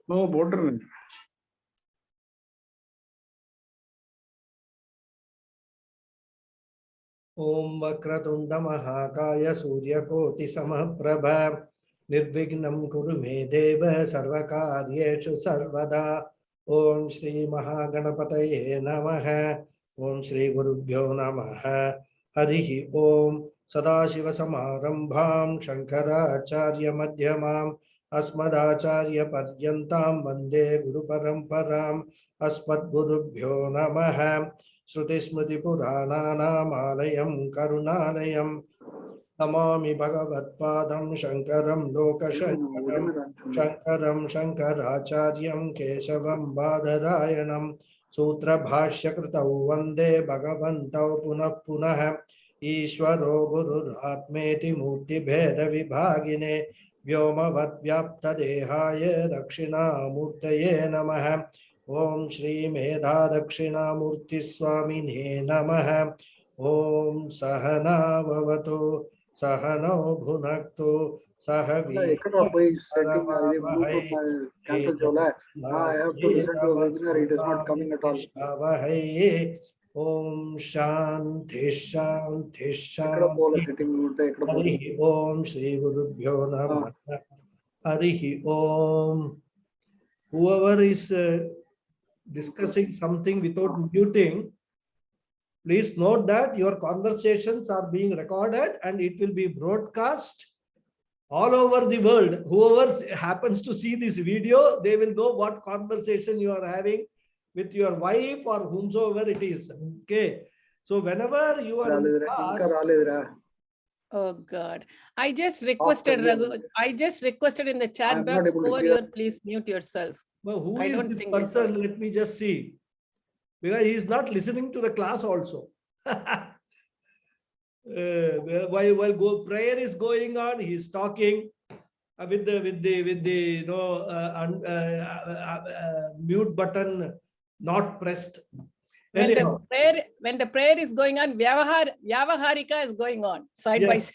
No border. Om Vakratunda Mahakaya Suryakoti Samaprabha Nirvignam Kuru Me Deva Sarvakaryeshu Sarvada. Om Shri Mahaganapataye Namaha. Om Shri Gurubhyo Namaha. Harihi Om Sadashiva Samarambham Shankaracharya Madhyamam Asmadacharya Paryantam Vande Guru Paramparam Asmad Gurubhyo Namaha. Shruti Smriti Purananam Alayam Karunalayam Namami Bhagavad Padam Shankaram Lokashankaram Shankaram Shankaracharyam Keshavam Badarayanam Sutra Bhashya Kritau Vande Bhagavantau Punah Punah Ishwaro Guru Atmeti Murti Bheda Vibhagine Vyomavad Vyapta Dehaya Dakshina Murtaye Namaha. Om Shri Medha Dakshina Murti Swamine Namaha. Om Sahana Bhavatu Sahano Bhunaktu Sahavi. I have to listen to a webinar. It is not coming at all. Om Shanti Shanti Shanti. Harihi Om Shri Gurubhyo Namaha. Harihi Om. Whoever is discussing something without muting, please note that your conversations are being recorded and it will be broadcast all over the world. Whoever happens to see this video, they will know what conversation you are having with your wife or whomsoever it is. Okay. So whenever you are in class, oh God. I just requested, Raghu, I just requested in the chat box, over here, please mute yourself. Well, who is this person? Let me just see. Because he is not listening to the class also. While prayer is going on, he is talking with the mute button not pressed. When the prayer is going on, Vyavaharika is going on side by side.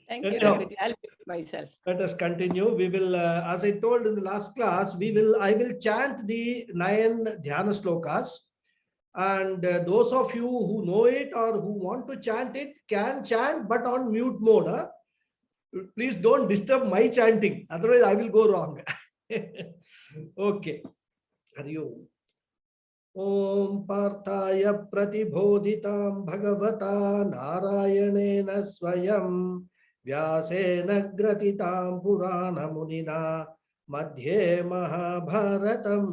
Thank you, Raghu. I'll mute myself. Let us continue. We will, as I told in the last class, I will chant the 9 dhyana slokas, and those of you who know it or who want to chant it can chant, but on mute mode. Huh? Please don't disturb my chanting, otherwise I will go wrong. Okay. Hari Om. Om Parthaya Pratibodhitam Bhagavata Narayanena Swayam Vyasena Gratitam Purana Munina Madhye Mahabharatam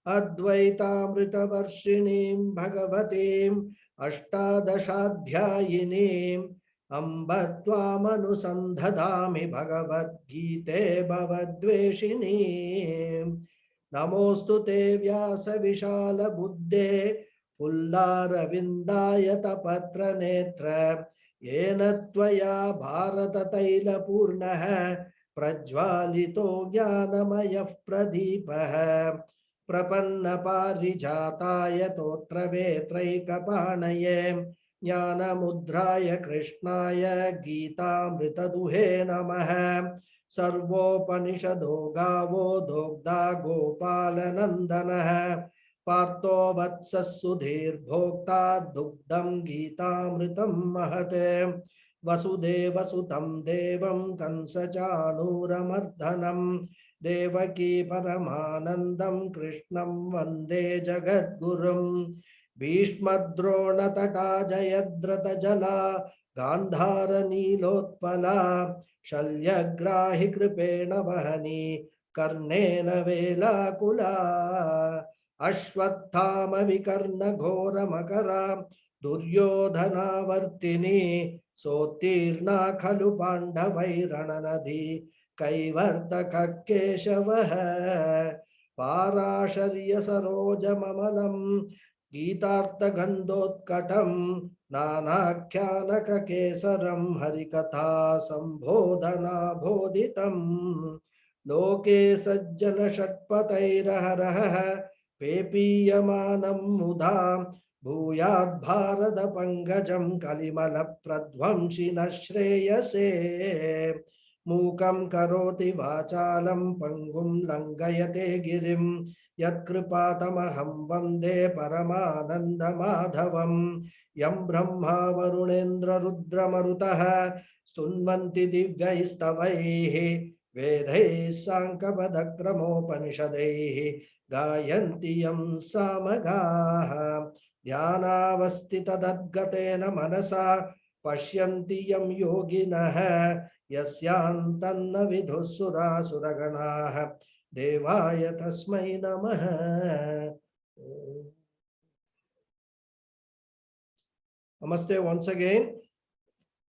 Advaitamrita Varshinim Bhagavatim Ashtadashadhyayinim Ambatvamanusandhadami Bhagavad Gite Bhavadveshinim Namostu te Vyasa Vishala Buddhe Pullara Vindayata Patra Netra Yena Tvaya Bharata Taila Purnaha Prajvalito Jnanamaya Pradipaha Prapanna Parijataya Totra Vetraikapanaye Jnana Mudraya Krishnaya Gita Mritaduhe Namaha Sarvopanishado Gavo Dogda Gopalanandana Partho Vatsasudhir Bhokta Dugdam Gita Mritam Mahate Vasudeva Sutam Devam Kansachanuramardanam Devaki Paramanandam Krishnam Vande Jagadgurum Bhishmadrona Tata Jayadrata Jala Gandhara Nilotpala Shalyagrahi Kripena Vahani Karnena Vela Kula Ashwathama Vikarna Ghora Makara Duryodhana Vartini Sotirna Khalu Pandhavai Rananadhi Kaivartaka Keshavaha Parasharya Saroja Mamalam Gitartha Gandhotkatam Nanakyanaka Kesaram Harikatha Sambodhana Bodhitam Loke Sajjana Shatpatairaharaha Pepiyamanam Mudha Bhuyad Bharata Pangajam Kalimala Pradvamshina Shreyase Mukam Karoti Vachalam Pangum Langayate Girim Yat Kripatamaham Vande Paramananda Madhavam Yam Brahma Varunendra Rudra Marutaha Stunvanti Divyaistavaihi Vedai Sankapadakramopanishadaihi Gayanti Yam Samagaha Dhyanavastita Dadgatena Manasa Pashyanti Yam Yoginaha Yasyantanna Vidhusura Suraganaha Devaya Tasmai Namaha. Namaste once again.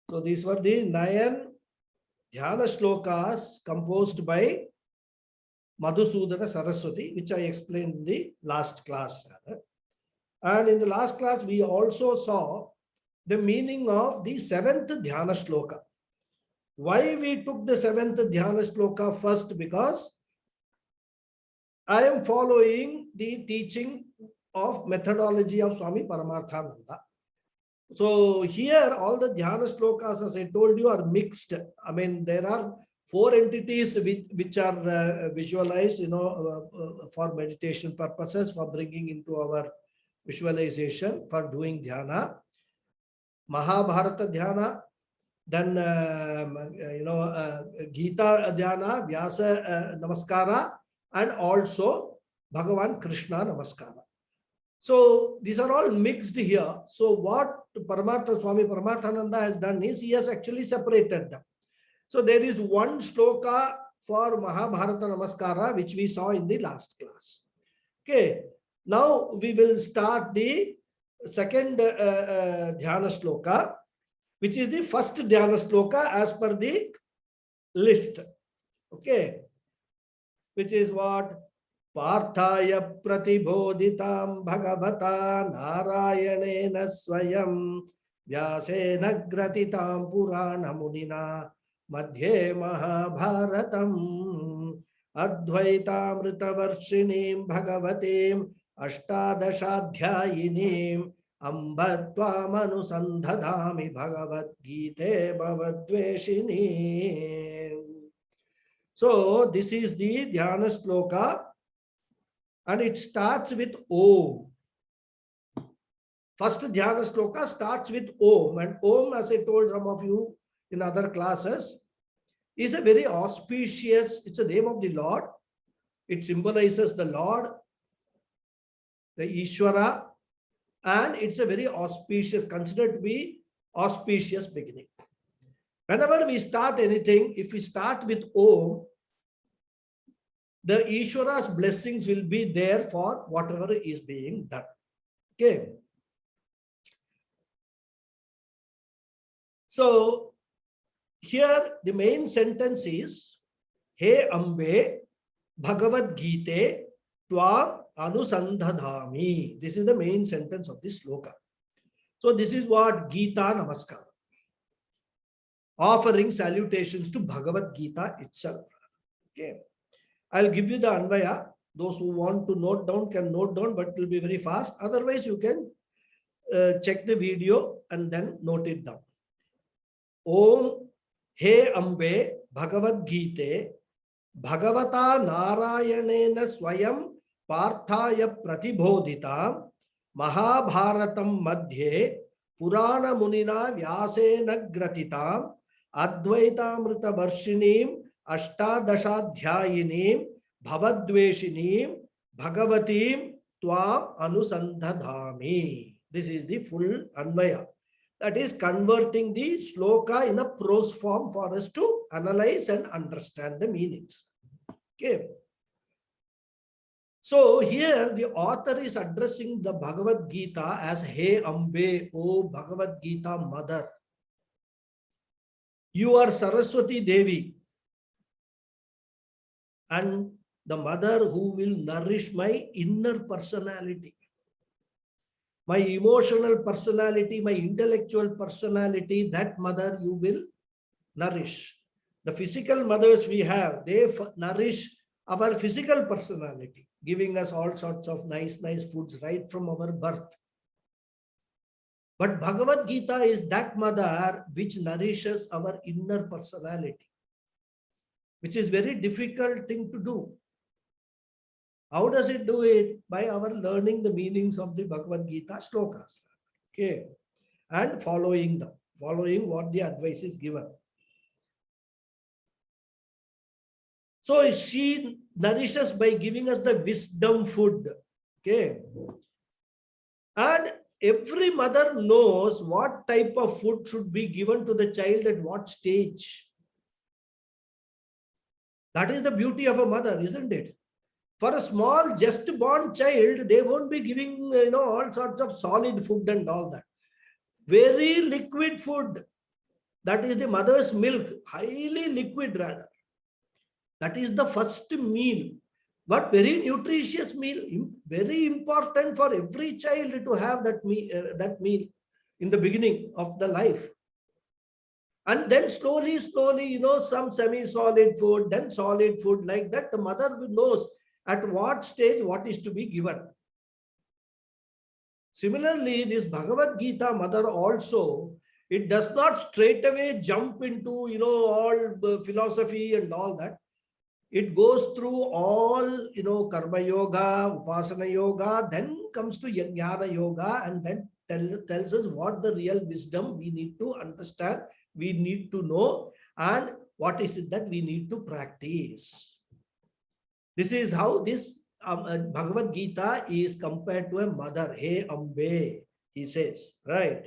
So these were the 9 Dhyana shlokas composed by Madhusudana Saraswati, which I explained in the last class. And in the last class, we also saw the meaning of the 7th Dhyana shloka. Why we took the 7th Dhyana shloka first? Because I am following the teaching of methodology of Swami Paramarthananda. So here all the Dhyana shlokas, as I told you, are mixed. I mean, there are 4 entities which are visualized, for meditation purposes, for bringing into our visualization, for doing dhyana. Mahabharata dhyana, then Gita dhyana, Vyasa namaskara, and also Bhagavan Krishna namaskara. So these are all mixed here. So what Swami Paramarthananda has done is he has actually separated them. So there is one shloka for Mahabharata Namaskara, which we saw in the last class. Okay. Now we will start the second Dhyana shloka, which is the first Dhyana shloka as per the list. Okay. Which is what? Parthaya pratibodhitam bhagavata narayanena swayam vyasena gratitam purana munina madhye mahabharatam advaitamritavarshiniim bhagavatim ashtadashadhyayinim ambatvam anusandhadami bhagavad gite bhavadveshinim. So this is the Dhyana shloka. And it starts with Om. First Dhyana shloka starts with Om. And Om, as I told some of you in other classes, is a very auspicious, it's a name of the Lord. It symbolizes the Lord, the Ishvara, and it's a very auspicious, considered to be auspicious beginning. Whenever we start anything, if we start with Om, the Ishvara's blessings will be there for whatever is being done. Okay. So here the main sentence is He Ambe Bhagavad Gita Tvam Anusandhadhami. This is the main sentence of this sloka. So this is what Gita Namaskar. Offering salutations to Bhagavad Gita itself. Okay. I'll give you the Anvaya. Those who want to note down can note down, but it will be very fast. Otherwise, you can check the video and then note it down. Om He Ambe Bhagavad Gita Bhagavata Narayanena Swayam Parthaya Pratibodhitam Mahabharatam Madhye Purana Munina Vyasena Gratitam Advaitamrita Varshinim Ashtadashadhyayinim Bhavadveshinim Bhagavatim Tvam Anusandhadhami. This is the full Anvaya. That is converting the sloka in a prose form for us to analyze and understand the meanings. Okay. So here the author is addressing the Bhagavad Gita as He Ambe, O Bhagavad Gita Mother. You are Saraswati Devi, and the mother who will nourish my inner personality, my emotional personality, my intellectual personality. That mother you will nourish. The physical mothers we have, they nourish our physical personality, giving us all sorts of nice foods right from our birth. But Bhagavad Gita is that mother which nourishes our inner personality, which is very difficult thing to do. How does it do it? By our learning the meanings of the Bhagavad Gita shlokas. Okay. And following them, following what the advice is given. So she nourishes by giving us the wisdom food. Okay. And every mother knows what type of food should be given to the child at what stage. That is the beauty of a mother, isn't it? For a small, just born child, they won't be giving, all sorts of solid food and all that. Very liquid food. That is the mother's milk, highly liquid rather. That is the first meal. But very nutritious meal, very important for every child to have that meal in the beginning of the life. And then slowly, some semi-solid food, then solid food, like that. The mother knows at what stage what is to be given. Similarly, this Bhagavad Gita mother also, it does not straight away jump into, all the philosophy and all that. It goes through all, karma yoga, upasana yoga, then comes to jnana yoga, and then tells us what the real wisdom we need to understand, we need to know, and what is it that we need to practice. This is how this Bhagavad Gita is compared to a mother. Hey Ambe, he says, right?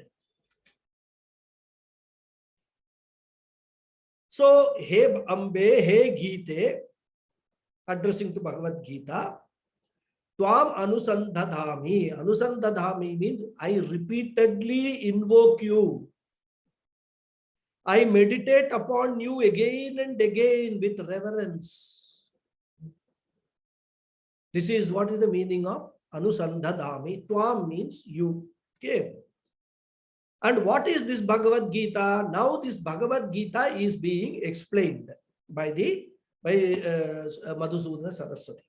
So, Hey Ambe, Hey Gita, addressing to Bhagavad Gita, Tvam anusandadhami. Anusandadhami means I repeatedly invoke you. I meditate upon you again and again with reverence. This is what is the meaning of anusandadhami. Tvam means you. Okay. And what is this Bhagavad Gita? Now this Bhagavad Gita is being explained by Madhusudana Saraswati.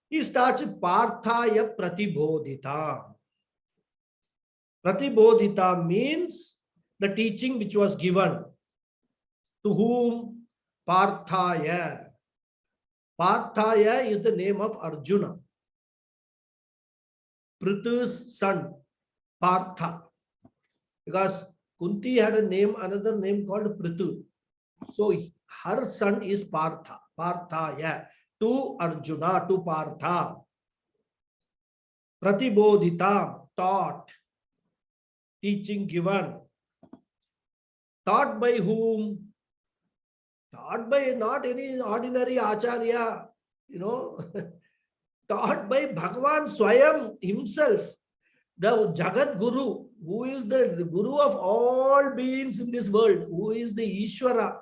He starts Parthaya Pratibodhita. Pratibodhita means the teaching which was given. To whom? Parthaya. Parthaya is the name of Arjuna, Prithu's son, Partha. Because Kunti had a name, another name called Prithu. So her son is Partha, Parthaya, to Arjuna, to Partha. Pratibodhita, taught, teaching given. Taught by whom? Taught by not any ordinary Acharya, taught by Bhagavan Swayam himself, the Jagat Guru, who is the Guru of all beings in this world, who is the Ishvara.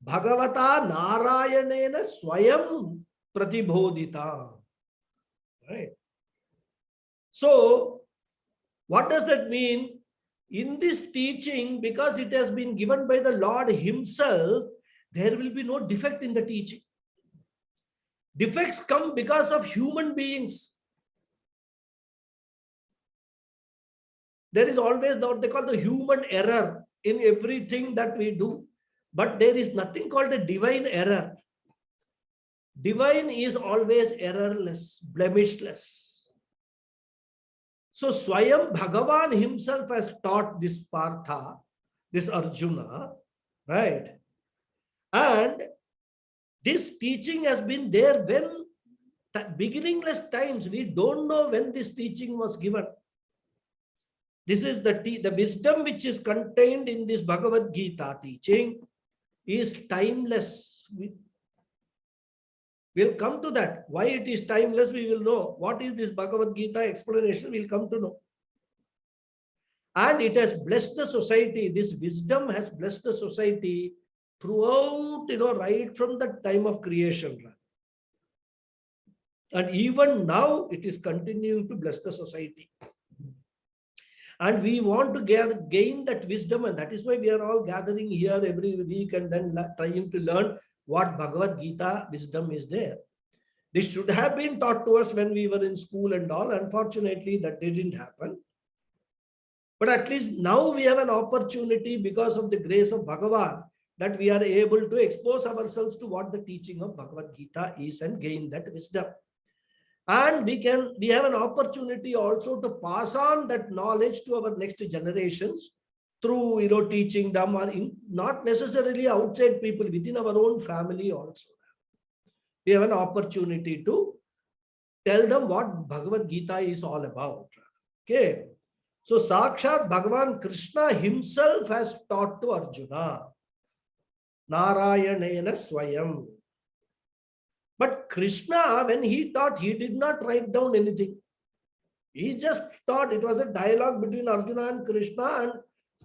Bhagavata Narayanena Swayam Pratibodhita. Right. So, what does that mean? In this teaching, because it has been given by the Lord himself, there will be no defect in the teaching. Defects come because of human beings. There is always what they call the human error in everything that we do. But there is nothing called a divine error. Divine is always errorless, blemishless. So Swayam Bhagavan himself has taught this Partha, this Arjuna, right? And this teaching has been there when beginningless times. We don't know when this teaching was given. This is the wisdom which is contained in this Bhagavad Gita teaching is timeless. We'll come to that. Why it is timeless, we will know. What is this Bhagavad Gita explanation, we'll come to know. And it has blessed the society. This wisdom has blessed the society throughout, right from the time of creation. And even now, it is continuing to bless the society. And we want to gain that wisdom, and that is why we are all gathering here every week and then trying to learn what Bhagavad Gita wisdom is there. This should have been taught to us when we were in school and all. Unfortunately, that didn't happen. But at least now we have an opportunity because of the grace of Bhagawad that we are able to expose ourselves to what the teaching of Bhagavad Gita is and gain that wisdom. And we have an opportunity also to pass on that knowledge to our next generations through teaching them, or not necessarily outside people, within our own family also. We have an opportunity to tell them what Bhagavad Gita is all about. Okay. So Sakshat Bhagavan Krishna himself has taught to Arjuna. Narayanena Swayam. But Krishna, when he taught, he did not write down anything. He just taught. It was a dialogue between Arjuna and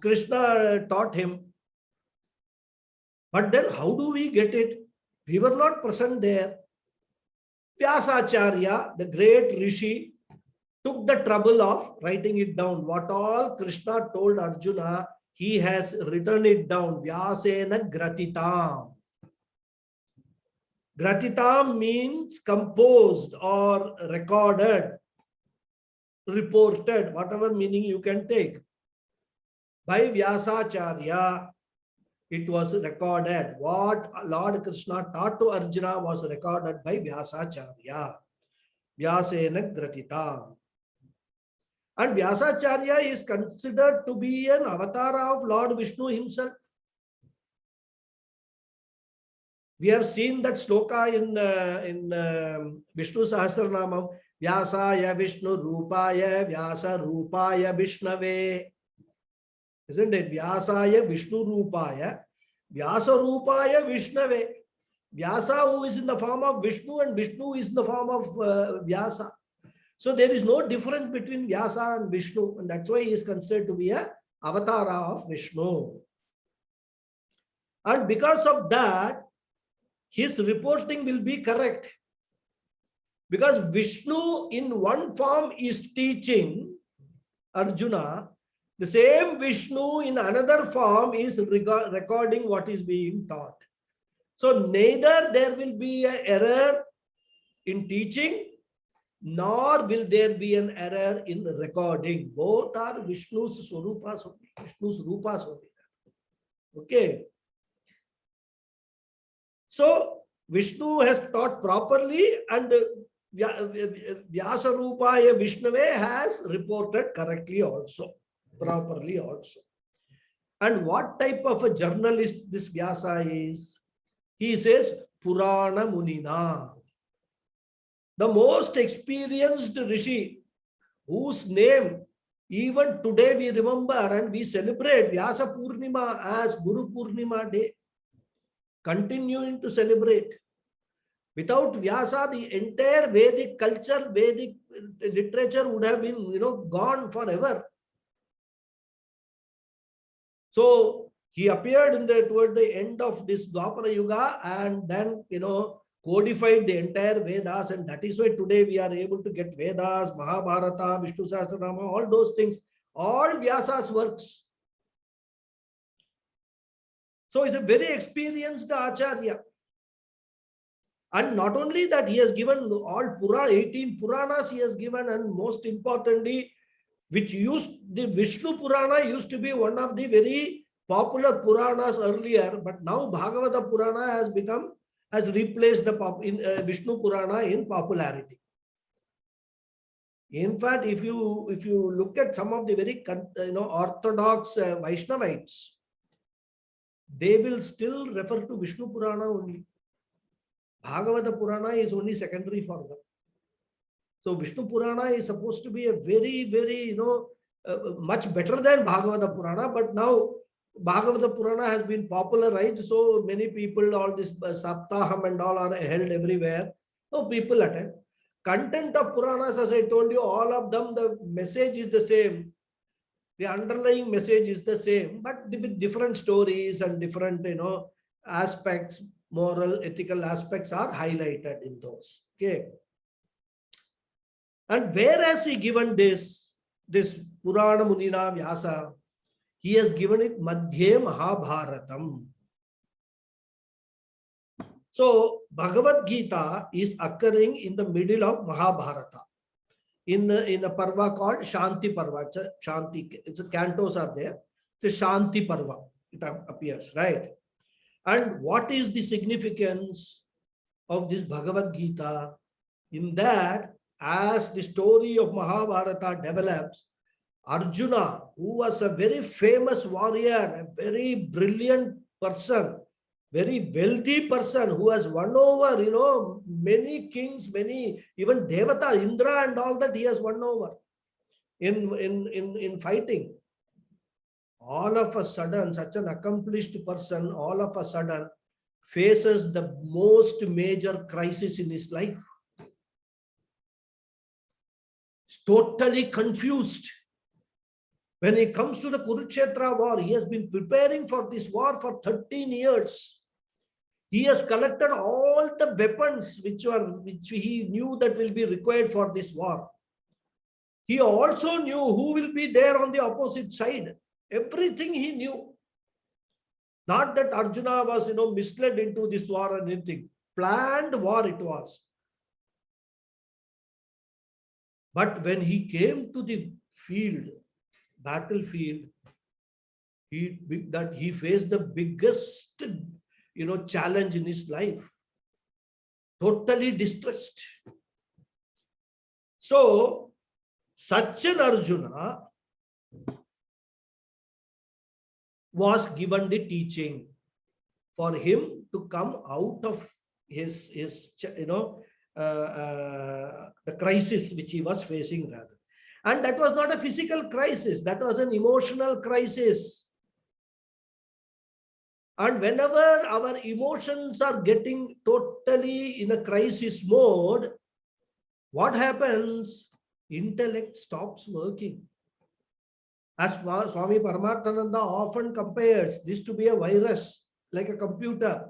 Krishna taught him. But then how do we get it? We were not present there. Acharya, the great Rishi, took the trouble of writing it down. What all Krishna told Arjuna, he has written it down. Vyasena gratitam. Gratitam means composed or recorded, reported, whatever meaning you can take. By Vyasacharya, it was recorded. What Lord Krishna taught to Arjuna was recorded by Vyasacharya. Vyasena gratitam. And Vyasacharya is considered to be an avatar of Lord Vishnu himself. We have seen that sloka in Vishnu Sahasranamam. Vyasaya Vishnu Rupaya Vyasa Rupaya Vishnave. Isn't it? Vyasaya Vishnu Rupaya Vyasa Rupaya Vishnave. Vyasa, who is in the form of Vishnu, and Vishnu is in the form of Vyasa. So there is no difference between Vyasa and Vishnu, and that's why he is considered to be an avatar of Vishnu. And because of that, his reporting will be correct. Because Vishnu in one form is teaching Arjuna, the same Vishnu in another form is recording what is being taught. So neither there will be an error in teaching, nor will there be an error in recording. Both are Vishnu's Swarupas, Vishnu's Rupas. Okay. So Vishnu has taught properly, and Vyasa Rupaya Vishnave has reported correctly also, properly also. And what type of a journalist this Vyasa is? He says Purana Munina. The most experienced Rishi, whose name even today we remember and we celebrate Vyasa Purnima as Guru Purnima day. Continuing to celebrate. Without Vyasa, the entire Vedic culture, Vedic literature would have been, gone forever. So he appeared toward the end of this Dwapara Yuga, and then, codified the entire Vedas, and that is why today we are able to get Vedas, Mahabharata, Vishnu Sahasranama, all those things, all Vyasa's works. So he's a very experienced Acharya. And not only that, he has given all 18 Puranas he has given, and most importantly, the Vishnu Purana used to be one of the very popular Puranas earlier, but now Bhagavata Purana has replaced the Vishnu Purana in popularity. In fact, if you look at some of the very orthodox Vaishnavites, they will still refer to Vishnu Purana only. Bhagavata Purana is only secondary for them. So Vishnu Purana is supposed to be a very, very, much better than Bhagavata Purana, but now Bhagavata Purana has been popularized, so many people, all this Saptaham and all are held everywhere. So people attend. Content of Puranas, as I told you, all of them, the message is the same. The underlying message is the same, but with different stories and different, aspects, moral, ethical aspects are highlighted in those. Okay. And where has he given this Purana Munina Vyasa? He has given it Madhye Mahabharatam. So Bhagavad Gita is occurring in the middle of Mahabharata. in a parva called Shanti Parva. It's a Shanti, it's a cantos are there. It's a Shanti Parva. It appears, right? And what is the significance of this Bhagavad Gita? In that, as the story of Mahabharata develops, Arjuna, who was a very famous warrior, a very brilliant person, very wealthy person who has won over, many kings, many, even Devata, Indra and all that he has won over in fighting. All of a sudden, such an accomplished person, all of a sudden faces the most major crisis in his life. He's totally confused. When he comes to the Kurukshetra war, he has been preparing for this war for 13 years. He has collected all the weapons which he knew that will be required for this war. He also knew who will be there on the opposite side. Everything he knew. Not that Arjuna was, misled into this war or anything. Planned war it was. But when he came to the battlefield, he faced the biggest, challenge in his life. Totally distressed. So, such an Arjuna was given the teaching for him to come out of his the crisis which he was facing rather. And that was not a physical crisis, that was an emotional crisis. And whenever our emotions are getting totally in a crisis mode, what happens? Intellect stops working. As Swami Paramarthananda often compares this to be a virus, like a computer.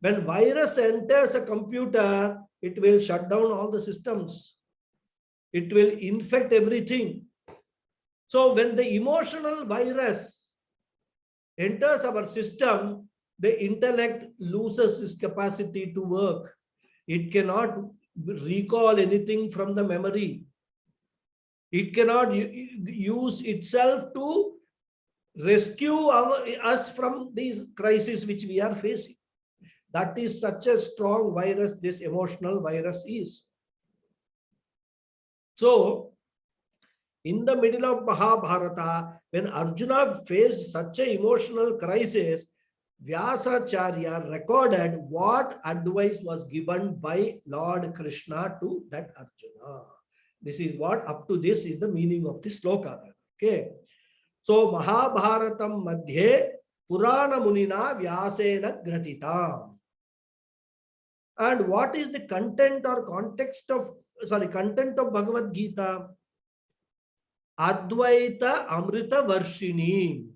When virus enters a computer, it will shut down all the systems. It will infect everything. So when the emotional virus enters our system, the intellect loses its capacity to work. It cannot recall anything from the memory. It cannot use itself to rescue us from these crises which we are facing. That is such a strong virus this emotional virus is. So, in the middle of Mahabharata, when Arjuna faced such an emotional crisis, Vyasacharya recorded what advice was given by Lord Krishna to that Arjuna. This is what, up to this is the meaning of this sloka. Okay. So, Mahabharatam Madhye Purana Munina Vyasena Gratitam. And what is the content or content of Bhagavad Gita? Advaita Amrita Varshini.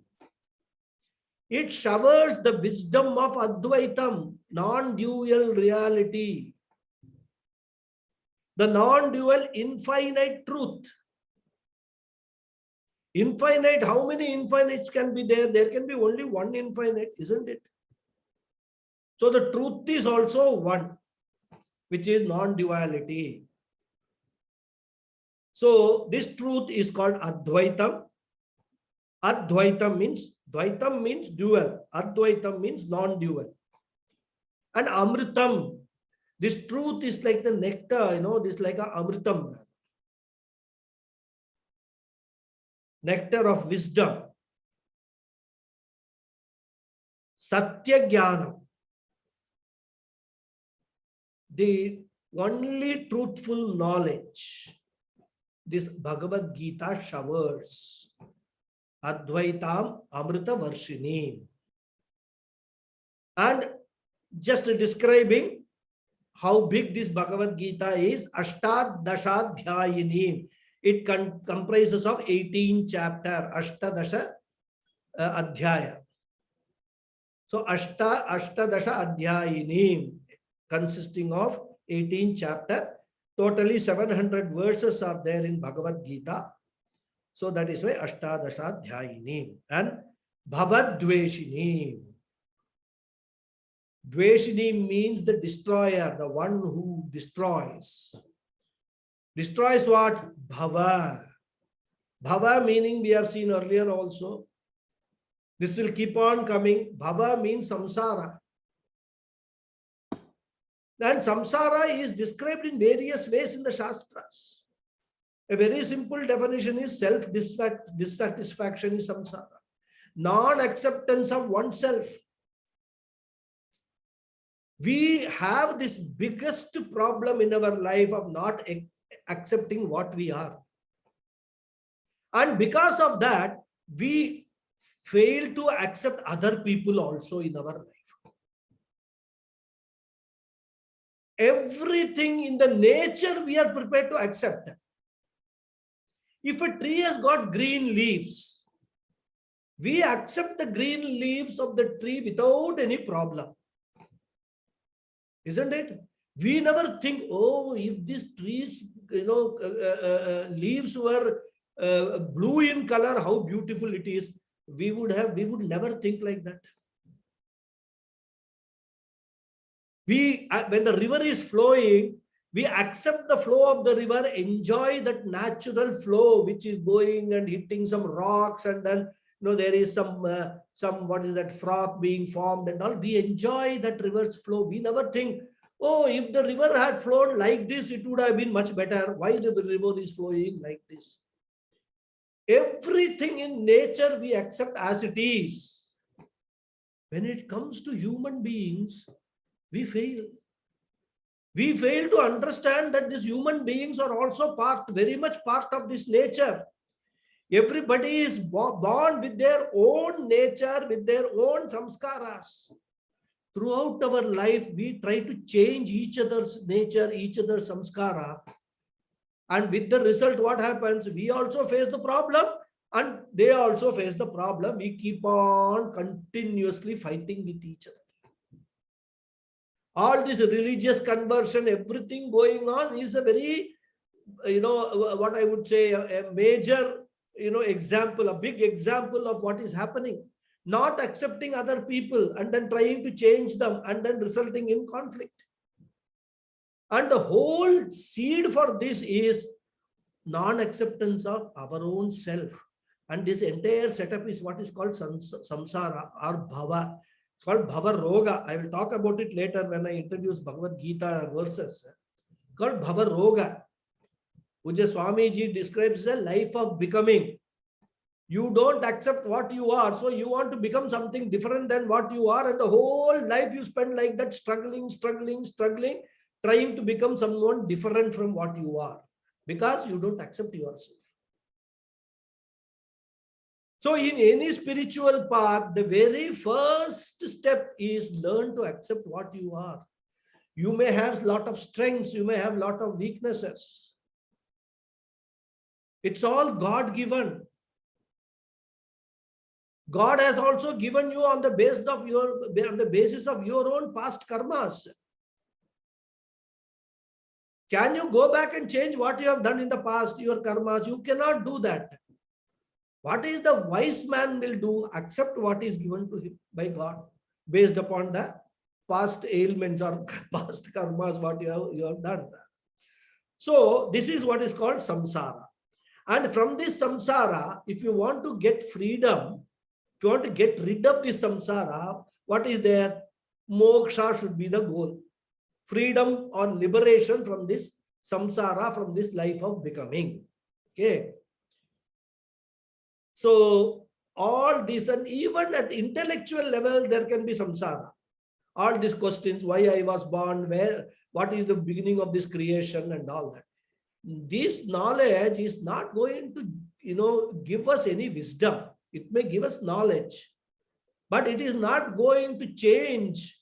It showers the wisdom of Advaitam, non-dual reality. The non-dual infinite truth. Infinite, how many infinites can be there? There can be only one infinite, isn't it? So the truth is also one, which is non-duality. So this truth is called Advaitam. Advaitam means dual. Advaitam means non-dual. And Amritam, this truth is like the nectar, this is like a Amritam. Nectar of wisdom. Satya Jnanam. The only truthful knowledge this Bhagavad Gita showers. Advaitam Amrita Varshini. And just describing how big this Bhagavad Gita is, Ashtadashadhyayini. It comprises of 18 chapters, Ashtadasha Adhyaya. So Ashtadasha Adhyayini, consisting of 18 chapters. Totally 700 verses are there in Bhagavad Gita. So that is why Ashtadasha Adhyayini. And Bhavadveshini. Dveshini means the destroyer, the one who destroys. Destroys what? Bhava. Bhava meaning we have seen earlier also. This will keep on coming. Bhava means samsara. And samsara is described in various ways in the Shastras. A very simple definition is self-dissatisfaction is samsara. Non-acceptance of oneself. We have this biggest problem in our life of not accepting what we are. And because of that, we fail to accept other people also in our life. Everything in the nature we are prepared to accept. If a tree has got green leaves, we accept the green leaves of the tree without any problem. Isn't it? We never think, oh, if this tree's leaves were blue in color, how beautiful it is. We would never think like that. When the river is flowing, we accept the flow of the river, enjoy that natural flow which is going and hitting some rocks, and then there is some what is that, froth being formed and all. We enjoy that river's flow. We never think, oh, if the river had flowed like this, it would have been much better. Why the river is flowing like this? Everything in nature we accept as it is. When it comes to human beings, we fail. We fail to understand that these human beings are also very much part of this nature. Everybody is born with their own nature, with their own samskaras. Throughout our life, we try to change each other's nature, each other's samskara. And with the result, what happens? We also face the problem and they also face the problem. We keep on continuously fighting with each other. All this religious conversion, everything going on is a very, what I would say, a major, example, a big example of what is happening. Not accepting other people and then trying to change them and then resulting in conflict. And the whole seed for this is non-acceptance of our own self. And this entire setup is what is called samsara or bhava. It's called bhava roga. I will talk about it later when I introduce Bhagavad Gita verses. It's called bhava roga. Pujya Swamiji describes a life of becoming. You don't accept what you are, so you want to become something different than what you are, and the whole life you spend like that, struggling, trying to become someone different from what you are, because you don't accept yourself. So in any spiritual path, the very first step is learn to accept what you are. You may have a lot of strengths, you may have a lot of weaknesses. It's all God-given. God has also given you on the basis of your own past karmas. Can you go back and change what you have done in the past, your karmas? You cannot do that. What is the wise man will do? Accept what is given to him by God based upon the past ailments or past karmas, what you have done. So this is what is called samsara. And from this samsara, if you want to get freedom, if you want to get rid of this samsara, what is there? Moksha should be the goal. Freedom or liberation from this samsara, from this life of becoming. Okay. So all this, and even at intellectual level, there can be samsara. All these questions, why I was born, what is the beginning of this creation and all that. This knowledge is not going to, give us any wisdom. It may give us knowledge, but it is not going to change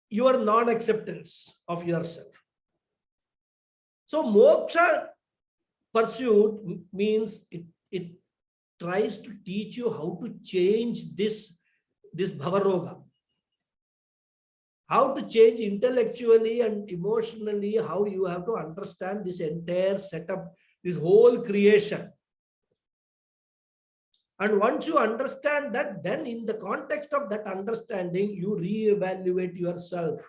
your non-acceptance of yourself. So moksha pursuit means it tries to teach you how to change this bhavaroga. How to change intellectually and emotionally, how you have to understand this entire setup, this whole creation. And once you understand that, then in the context of that understanding, you reevaluate yourself.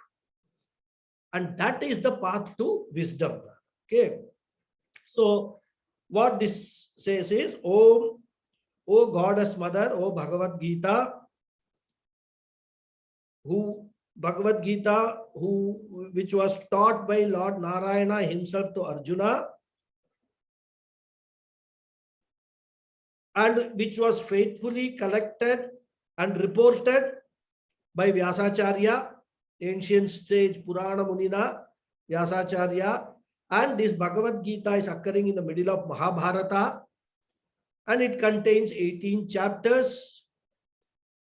And that is the path to wisdom. Okay. So what this says is, O Goddess Mother, O Bhagavad Gita, which was taught by Lord Narayana himself to Arjuna, and which was faithfully collected and reported by Vyasacharya, ancient sage Purana Munina, Vyasacharya, and this Bhagavad Gita is occurring in the middle of Mahabharata, and it contains 18 chapters.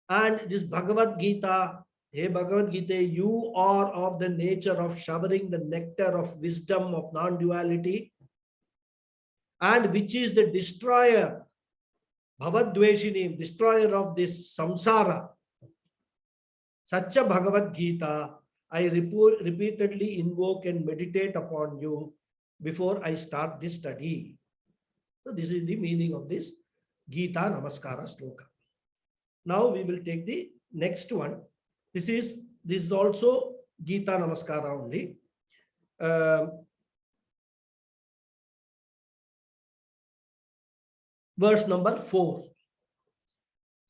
And this Bhagavad Gita, hey Bhagavad Gita, you are of the nature of showering the nectar of wisdom of non-duality, and which is the destroyer, Bhavadveshini, destroyer of this samsara. Such a Bhagavad Gita, I repeatedly invoke and meditate upon you before I start this study. So this is the meaning of this Gita Namaskara Sloka. Now we will take the next one. This is also Gita Namaskara only. Verse number 4.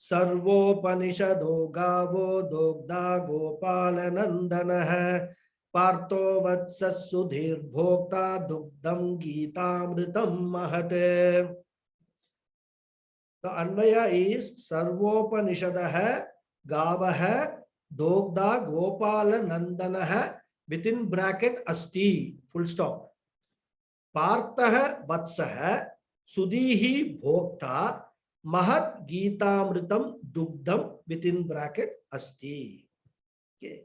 Sarvopanishado gavo dogda gopala nandana partho vatsas sudhir bhokta dugdam gitamritam mahate. The Anvaya is Sarvopanishadaha Gavaha Dogda Gopala Nandanaha within bracket Asti, full stop. Parthaha Vatsaha Sudhihi Bhokta Mahat Gitamritam Dugdam within bracket Asti. Okay.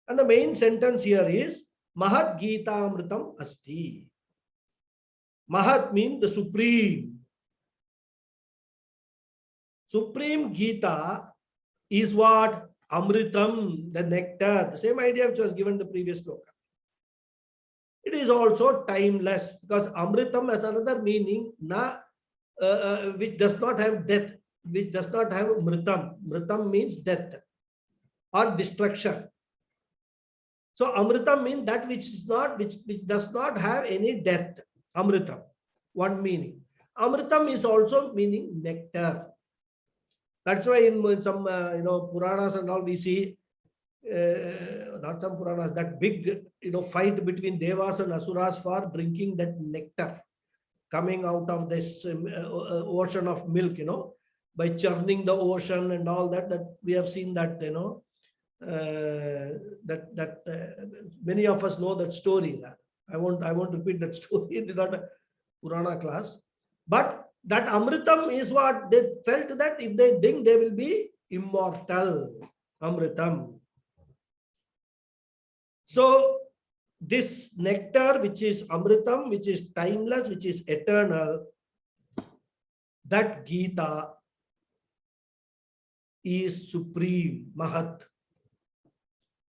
And the main sentence here is Mahat Gitamritam Asti. Mahat means the supreme. Supreme Gita is what? Amritam, the nectar. The same idea which was given in the previous sloka. It is also timeless, because Amritam has another meaning, which does not have death, which does not have Mritam. Mritam means death or destruction. So Amritam means that which does not have any death. Amritam, one meaning. Amritam is also meaning nectar. That's why in some Puranas and all we see, not some Puranas, that big fight between Devas and Asuras for drinking that nectar coming out of this ocean of milk, by churning the ocean and all that. That we have seen that, many of us know that story. I won't repeat that story. It is not a Purana class, but that Amritam is what they felt, that if they drink, they will be immortal. Amritam. So this nectar, which is Amritam, which is timeless, which is eternal, that Gita is supreme, Mahat.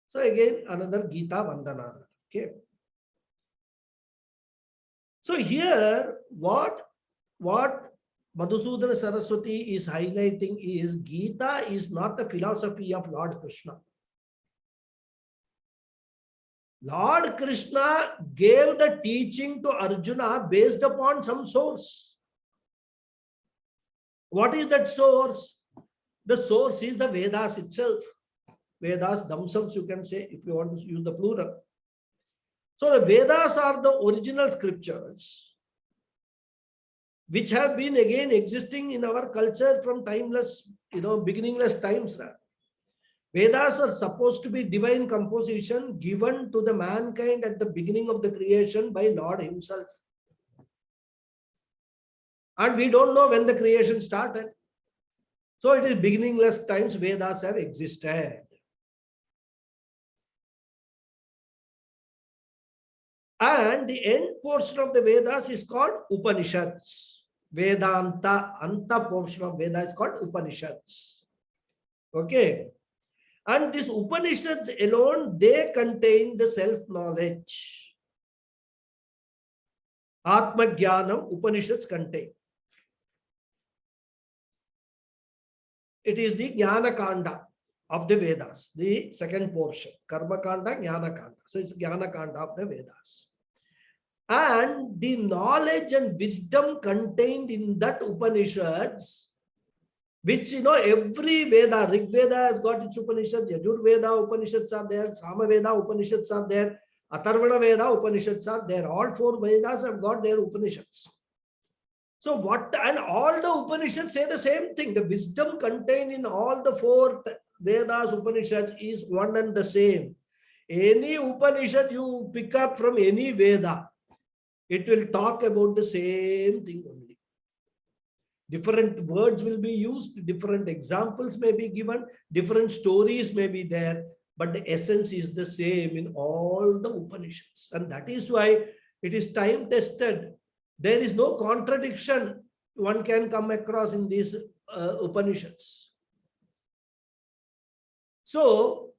So again, another Gita Vandana. Okay. So here, what Madhusudana Saraswati is highlighting is Gita is not the philosophy of Lord Krishna. Lord Krishna gave the teaching to Arjuna based upon some source. What is that source? The source is the Vedas itself. Vedas themselves, you can say, if you want to use the plural. So the Vedas are the original scriptures, which have been again existing in our culture from timeless, beginningless times. Vedas are supposed to be divine composition given to the mankind at the beginning of the creation by Lord himself. And we don't know when the creation started. So it is beginningless times Vedas have existed. And the end portion of the Vedas is called Upanishads. Vedanta, Anta portion of Veda is called Upanishads. Okay. And these Upanishads alone, they contain the self-knowledge. Atma Jnanam Upanishads contain. It is the Jnana Kanda. of the Vedas, the second portion, Karma Kanda, Jnana Kanda. So it's Jnana Kanda of the Vedas. And the knowledge and wisdom contained in that Upanishads, which, every Veda, Rig Veda has got its Upanishads, Yajur Veda Upanishads are there, Sama Veda Upanishads are there, Atharvana Veda Upanishads are there. All four Vedas have got their Upanishads. So and all the Upanishads say the same thing. The wisdom contained in all the four Vedas Upanishads is one and the same. Any Upanishad you pick up from any Veda, it will talk about the same thing only. Different words will be used, different examples may be given, different stories may be there, but the essence is the same in all the Upanishads. And that is why it is time tested. There is no contradiction one can come across in these Upanishads. So,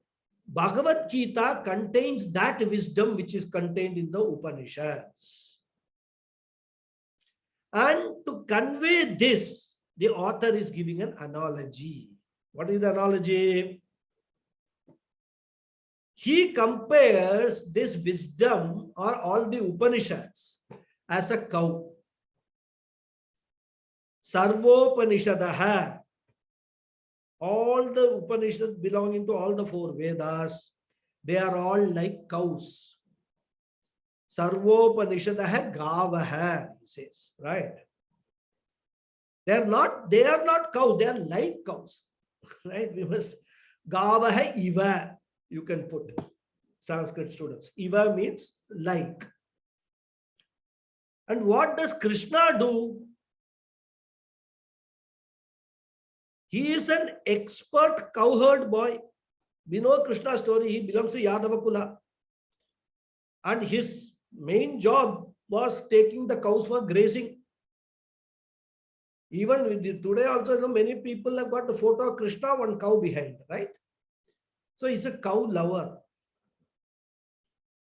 Bhagavad Gita contains that wisdom which is contained in the Upanishads. And to convey this, the author is giving an analogy. What is the analogy? He compares this wisdom or all the Upanishads as a cow. Sarvopanishadaha. All the Upanishads belonging to all the four Vedas, they are all like cows. Sarvopanishadaha gavaha, he says, right? They are not cows, they are like cows. Right? We must gavaha iva, you can put, Sanskrit students. Iva means like. And what does Krishna do? He is an expert cowherd boy. We know Krishna's story. He belongs to Yadava Kula. And his main job was taking the cows for grazing. Even today also, many people have got the photo of Krishna, one cow behind, right? So he's a cow lover.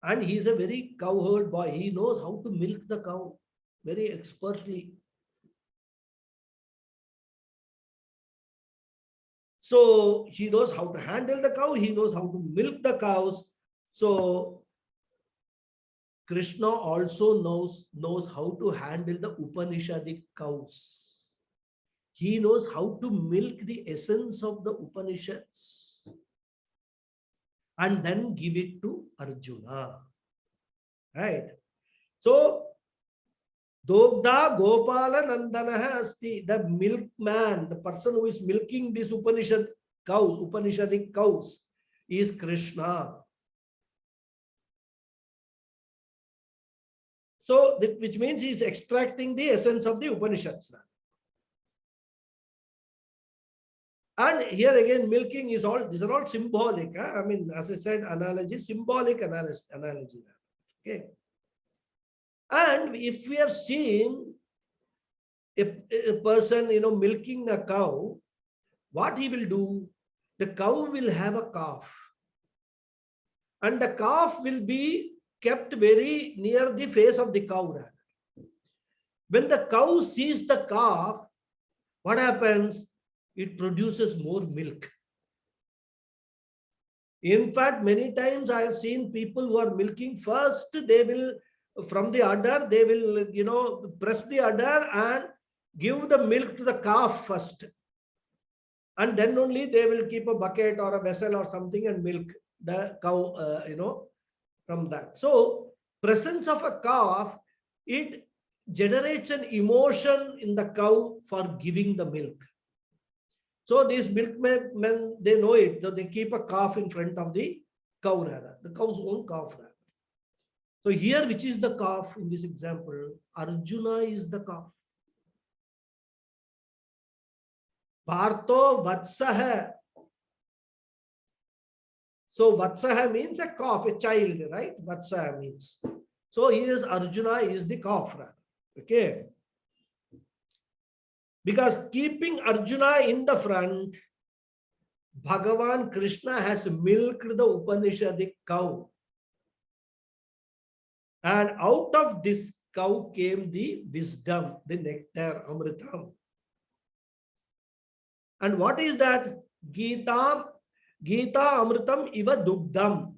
And he's a very cowherd boy. He knows how to milk the cow very expertly. So he knows how to handle the cow. He knows how to milk the cows. So Krishna also knows how to handle the Upanishadic cows. He knows how to milk the essence of the Upanishads and then give it to Arjuna. Right? So, Dogda Gopala Nandanaha Asti, the milkman, the person who is milking these Upanishadic cows, is Krishna. So, which means he is extracting the essence of the Upanishads. And here again, milking is all, these are all symbolic. I mean, as I said, analogy, symbolic analogy. Okay. And if we have seen a person, milking a cow, what he will do, the cow will have a calf. And the calf will be kept very near the face of the cow. Rather. When the cow sees the calf, what happens? It produces more milk. In fact, many times I have seen people who are milking, first they will, from the udder, they will, press the udder and give the milk to the calf first. And then only they will keep a bucket or a vessel or something and milk the cow, from that. So, presence of a calf, it generates an emotion in the cow for giving the milk. So these milkmen, they know it. So they keep a calf in front of the cow rather, the cow's own calf rather. So here, which is the calf in this example? Arjuna is the calf. Partho Vatsaha. So Vatsaha means a calf, a child, right? Vatsaha means. So here is Arjuna is the calf rather. Okay. Because keeping Arjuna in the front, Bhagavan Krishna has milked the Upanishadic cow. And out of this cow came the wisdom, the nectar, Amritam. And what is that? Gita, Gita Amritam Iva Dugdam.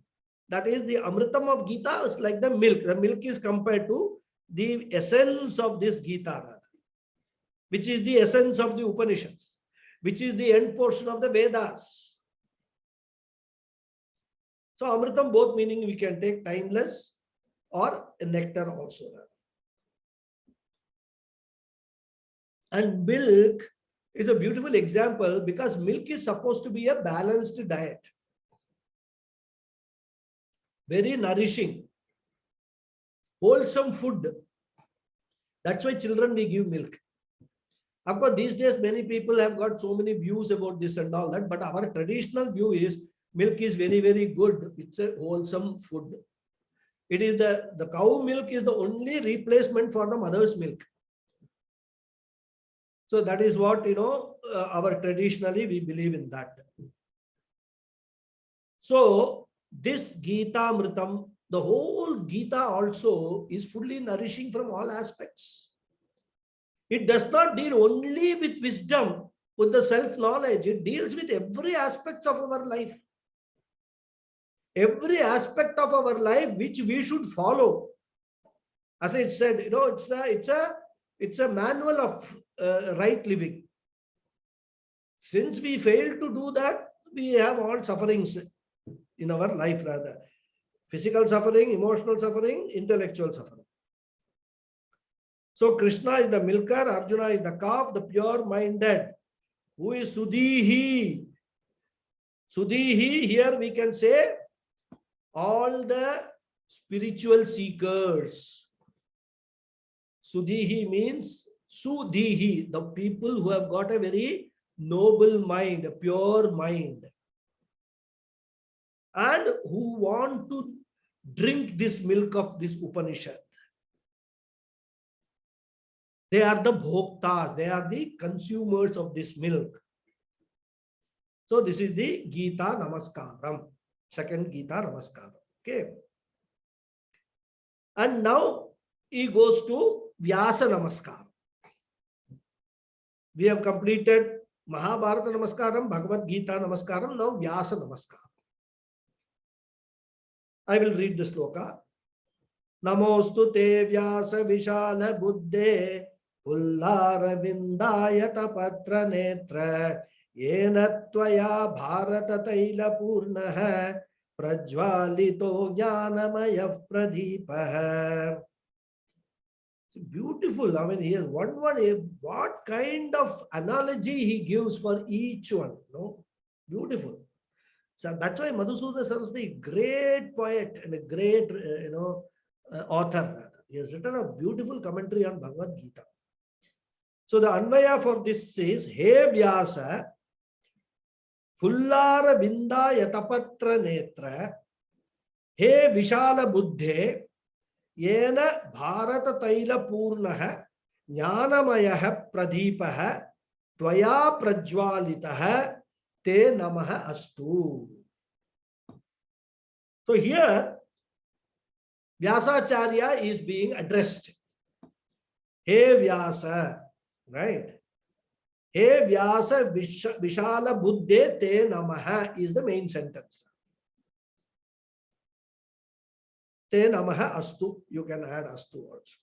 That is, the Amritam of Gita is like the milk. The milk is compared to the essence of this Gita, which is the essence of the Upanishads, which is the end portion of the Vedas. So Amritam, both meaning we can take timeless or a nectar also. And milk is a beautiful example because milk is supposed to be a balanced diet. Very nourishing, wholesome food. That's why children we give milk. Of course, these days many people have got so many views about this and all that, but our traditional view is milk is very, very good. It's a wholesome food. It is the cow milk is the only replacement for the mother's milk. So that is what, our traditionally we believe in that. So this Gita Amritam, the whole Gita also is fully nourishing from all aspects. It does not deal only with wisdom, with the self-knowledge. It deals with every aspect of our life. Every aspect of our life which we should follow. As I said, it's a manual of right living. Since we fail to do that, we have all sufferings in our life rather. Physical suffering, emotional suffering, intellectual suffering. So Krishna is the milker, Arjuna is the calf, the pure-minded. Who is Sudhihi? Sudhihi, here we can say all the spiritual seekers. Sudhihi means Sudhihi, the people who have got a very noble mind, a pure mind, and who want to drink this milk of this Upanishad. They are the bhoktas, they are the consumers of this milk. So this is the Gita Namaskaram, second Gita Namaskaram. Okay. And now he goes to Vyasa Namaskaram. We have completed Mahabharata Namaskaram, Bhagavad Gita Namaskaram, now Vyasa Namaskaram. I will read the sloka. Namostu te Vyasa Vishala Buddhe Pullara Vindayata Patra Netra Yena Tvaya Bharata Taila Purnaha Prajvalito Jnanamaya Pradipah. Beautiful. I mean, here what kind of analogy he gives for each one. No, beautiful. So that's why Madhusudana Saraswati, great poet and a great author. He has written a beautiful commentary on Bhagavad Gita. So the Anvaya for this says, He Vyasa, Pullara Vinda Yatapatra Netra, He Vishala Buddhe, Yena Bharata Taila Purnaha, Jnanamaya Pradhipaha, Tvaya Prajwalitaha, Te Namaha Astu. So here, Vyasacharya is being addressed. He Vyasa, right? He Vyasa Vishala Buddhe Te Namaha is the main sentence. Te Namaha Astu. You can add Astu also.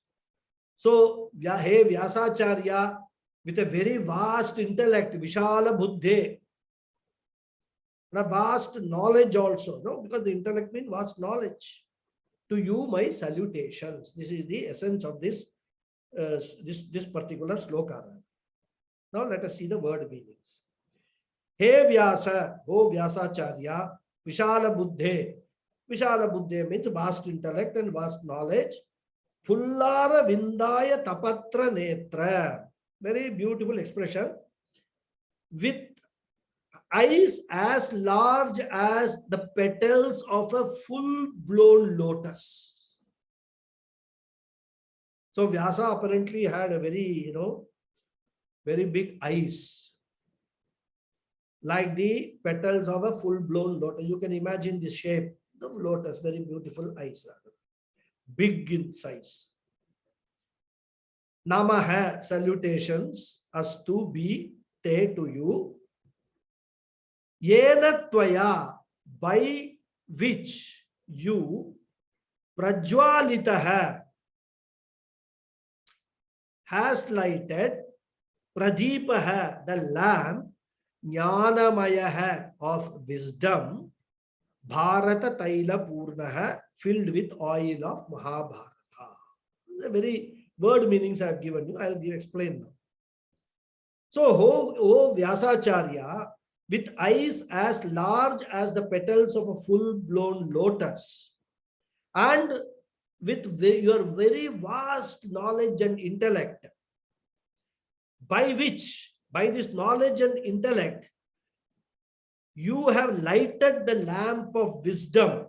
So, He Vyasacharya with a very vast intellect, Vishala Buddhe, and a vast knowledge also, no? Because the intellect means vast knowledge. To you, my salutations. This is the essence of this particular sloka. Now let us see the word meanings. He Vyasa, O Vyasacharya, Vishala Buddhe. Vishala Buddhe means vast intellect and vast knowledge. Pullara Vindaya Tapatra Netra. Very beautiful expression. With eyes as large as the petals of a full-blown lotus. So Vyasa apparently had a very, very big eyes, like the petals of a full-blown lotus. You can imagine the shape of lotus, very beautiful eyes, big in size. Namaha, salutations, astu be, te to you. Yena tvaya, by which you, prajwalitaha, has lighted, pradeepaha, the lamp, jnanamayaha, of wisdom, bharata taila purnaha, filled with oil of Mahabharata. The very word meanings I have given you, I will explain now. So, O Vyasacharya, with eyes as large as the petals of a full-blown lotus, and with your very vast knowledge and intellect, by this knowledge and intellect, you have lighted the lamp of wisdom,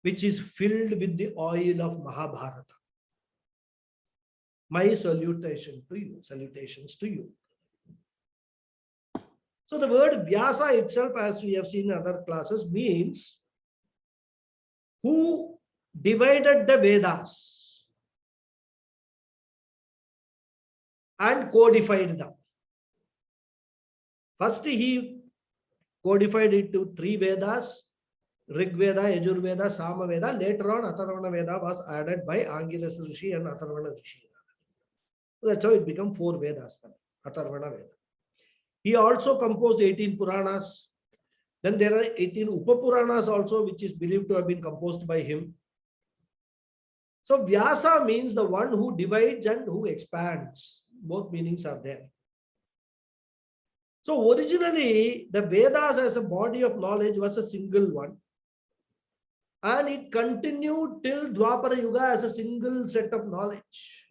which is filled with the oil of Mahabharata. My salutations to you. So the word Vyasa itself, as we have seen in other classes, means who divided the Vedas and codified them. First he codified it to 3 Vedas, Rig Veda, Yajur Veda, Sama Veda. Later on, Atharvana Veda was added by Angiras Rishi and Atharvana Rishi. That's how it became 4 Vedas, Atharvana Veda. He also composed 18 Puranas. Then there are 18 Upapuranas also, which is believed to have been composed by him. So Vyasa means the one who divides and who expands. Both meanings are there. So originally, the Vedas as a body of knowledge was a single one. And it continued till Dwapara Yuga as a single set of knowledge.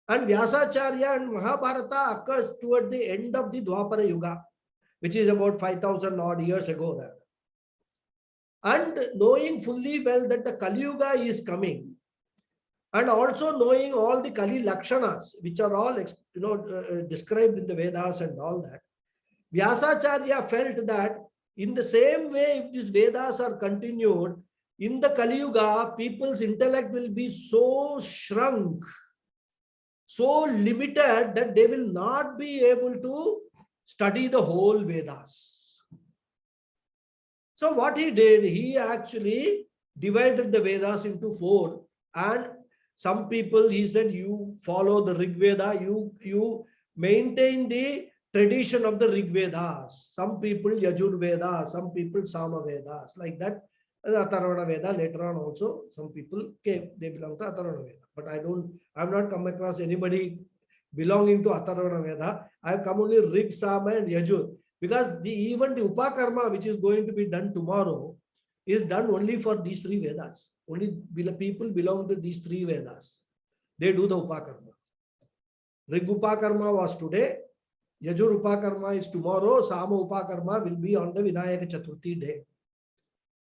And Vyasacharya and Mahabharata occurs toward the end of the Dwapara Yuga, which is about 5,000 odd years ago. And knowing fully well that the Kali Yuga is coming, and also knowing all the Kali Lakshanas, which are all described in the Vedas and all that, Vyasacharya felt that in the same way, if these Vedas are continued, in the Kali Yuga, people's intellect will be so shrunk, so limited that they will not be able to study the whole Vedas. So what he did, he actually divided the Vedas into 4. And some people, he said, you follow the Rig Veda, you maintain the tradition of the Rig Vedas. Some people Yajur Veda, some people Sama Vedas, like that. Atharvana Veda, later on also, some people came, they belong to Atharvana Veda. But I have not come across anybody belonging to Atharvana Veda. I have come only Rig, Sama and Yajur. Because even the Upakarma, which is going to be done tomorrow, is done only for these 3 Vedas. Only people belong to these 3 Vedas. They do the Upakarma. Rig Upakarma was today. Yajur Upakarma is tomorrow. Sama Upakarma will be on the Vinayaka Chaturthi day.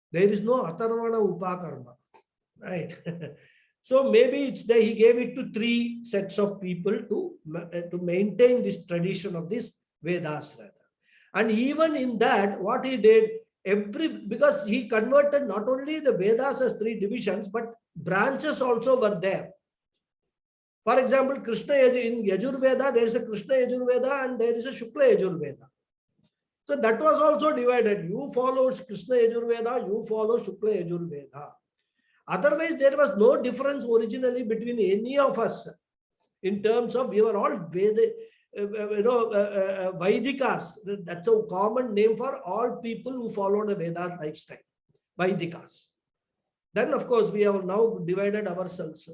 There is no Atharvana Upakarma. Right? So maybe it's there. He gave it to 3 sets of people to maintain this tradition of this Vedas. And even in that, what he did, because he converted not only the Vedas as 3 divisions, but branches also were there. For example, Krishna in Yajur Veda, there is a Krishna Yajur Veda and there is a Shukla Yajur Veda. So that was also divided. You follow Krishna Yajur Veda, you follow Shukla Yajur Veda. Otherwise, there was no difference originally between any of us in terms of we were all Vaidikas. That's a common name for all people who follow the Vedas lifestyle. Vaidikas. Then, of course, we have now divided ourselves.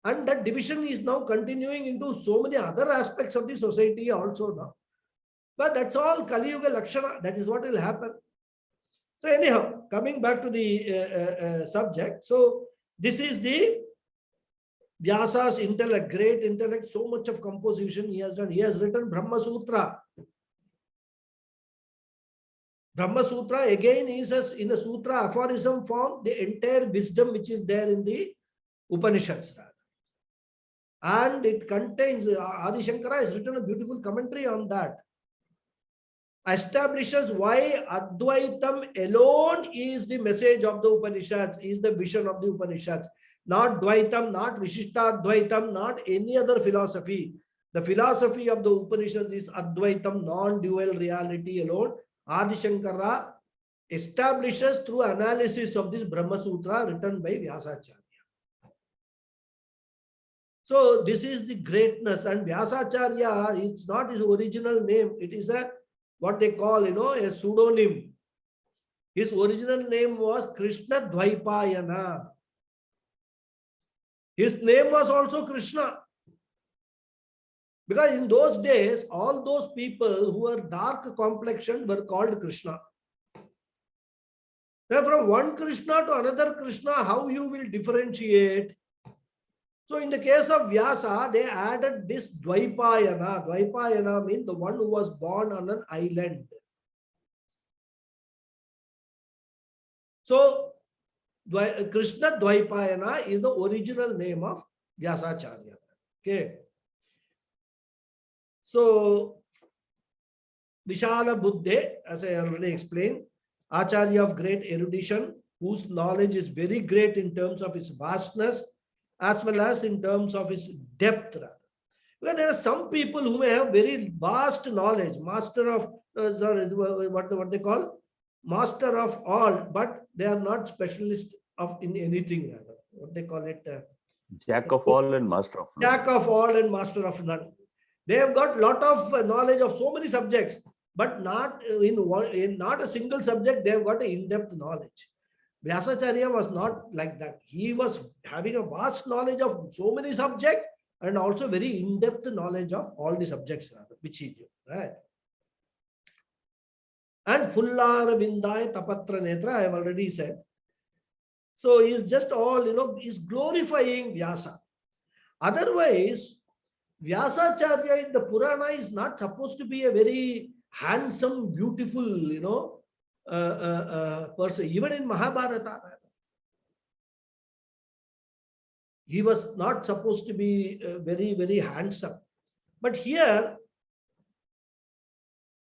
And that division is now continuing into so many other aspects of the society also now. But that's all Kali Yuga Lakshana. That is what will happen. So anyhow, coming back to the subject. So this is the Vyasa's intellect, great intellect, so much of composition he has done. He has written Brahma Sutra. Brahma Sutra again is in a sutra aphorism form, the entire wisdom which is there in the Upanishads. And it contains, Adi Shankara has written a beautiful commentary on that. Establishes why Advaitam alone is the message of the Upanishads, is the vision of the Upanishads. Not Dvaitam, not Vishishta Dvaitam, not any other philosophy. The philosophy of the Upanishads is Advaitam, non-dual reality alone. Adi Shankara establishes through analysis of this Brahma Sutra written by Vyasacharya. So this is the greatness, and Vyasacharya is not his original name. It is a what they call, a pseudonym. His original name was Krishna Dvaipayana. His name was also Krishna. Because in those days, all those people who were dark complexioned were called Krishna. Then from one Krishna to another Krishna, how you will differentiate? So in the case of Vyasa, they added this Dvaipayana. Dvaipayana means the one who was born on an island. So Krishna Dvaipayana is the original name of Vyasacharya. Okay. So Vishala Buddhe, as I already explained, Acharya of great erudition, whose knowledge is very great in terms of his vastness, as well as in terms of his depth. Because there are some people who may have very vast knowledge, master of, what they call? Master of all, but they are not specialist in anything rather. What they call it? Jack of all and master of none. Jack of all and master of none. They have got a lot of knowledge of so many subjects, but not in not a single subject. They have got an in-depth knowledge. Vyasacharya was not like that. He was having a vast knowledge of so many subjects and also very in-depth knowledge of all the subjects which he knew. Right? And Fullara Vindai Tapatra Netra, I have already said. So he's just all, he's glorifying Vyasa. Otherwise, Vyasacharya in the Purana is not supposed to be a very handsome, beautiful, person. Even in Mahabharata, he was not supposed to be very, very handsome. But here,